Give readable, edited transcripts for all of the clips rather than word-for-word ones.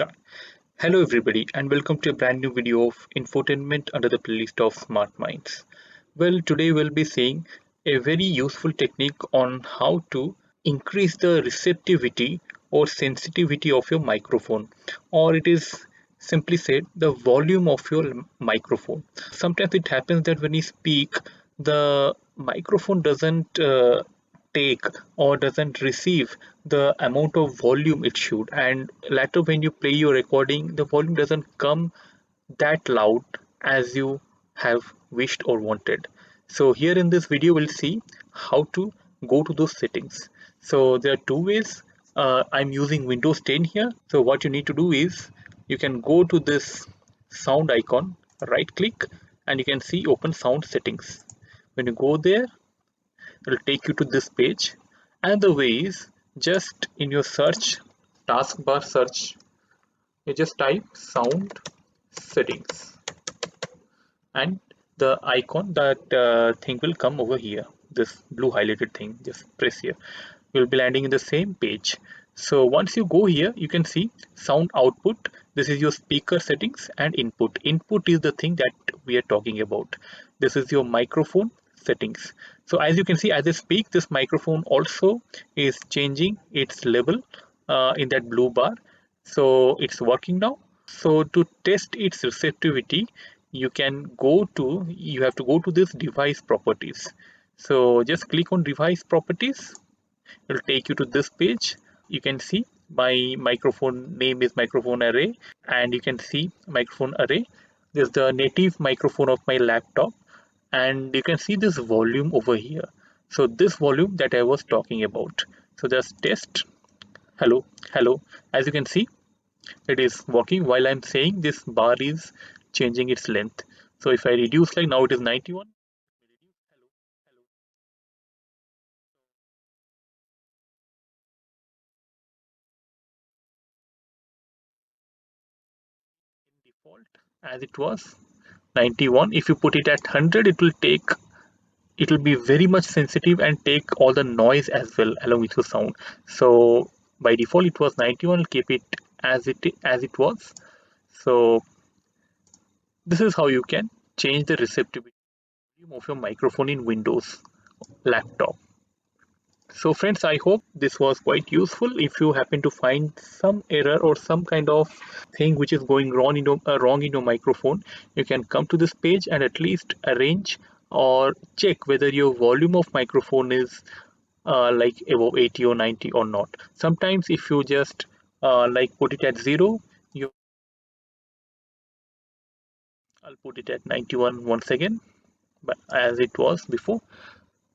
start. Hello everybody and welcome to a brand new video of infotainment under the playlist of Smart Minds. Well, today we'll be seeing a very useful technique on how to increase the receptivity or sensitivity of your microphone, or it is simply said the volume of your microphone. Sometimes it happens that when you speak, the microphone doesn't take or doesn't receive the amount of volume it should, and later when you play your recording the volume doesn't come that loud as you have wished or wanted. So here in this video we'll see how to go to those settings. So there are two ways. I'm using Windows 10 here. So what you need to do is you can go to this sound icon, right click, and you can see open sound settings. When you go there, it will take you to this page. Another way is just in your search taskbar search, you just type sound settings and the icon, that thing will come over here, this blue highlighted thing. Just press here, you'll be landing in the same page. So once you go here, you can see sound output. This is your speaker settings, and input is the thing that we are talking about. This is your microphone settings. So as you can see, as I speak, this microphone also is changing its level in that blue bar. So it's working now. So to test its receptivity, you have to go to this device properties. So just click on device properties. It will take you to this page. You can see my microphone name is microphone array, and you can see microphone array. This is the native microphone of my laptop, and you can see this volume over here. So this volume that I was talking about. So just test hello, hello. As you can see, it is working while I'm saying. This bar is changing its length. So if I reduce, like now it is 91. Hello, hello. In default, as it was 91, if you put it at 100, it will be very much sensitive and take all the noise as well along with the sound. So by default it was 91. I'll keep it as it was. So this is how you can change the receptivity of your microphone in Windows laptop. So friends, I hope this was quite useful. If you happen to find some error or some kind of thing which is going wrong in your microphone, you can come to this page and at least arrange or check whether your volume of microphone is like above 80 or 90 or not. Sometimes if you just like put it at 0, you I'll put it at 91 once again, but as it was before.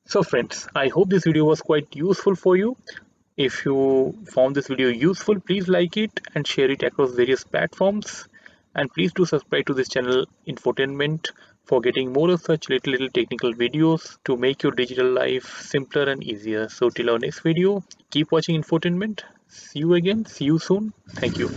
So friends, I hope this video was quite useful for you. If you found this video useful, please like it and share it across various platforms. And please do subscribe to this channel Infotainment for getting more of such little technical videos to make your digital life simpler and easier. So till our next video, keep watching Infotainment. See you again. See you soon. Thank you.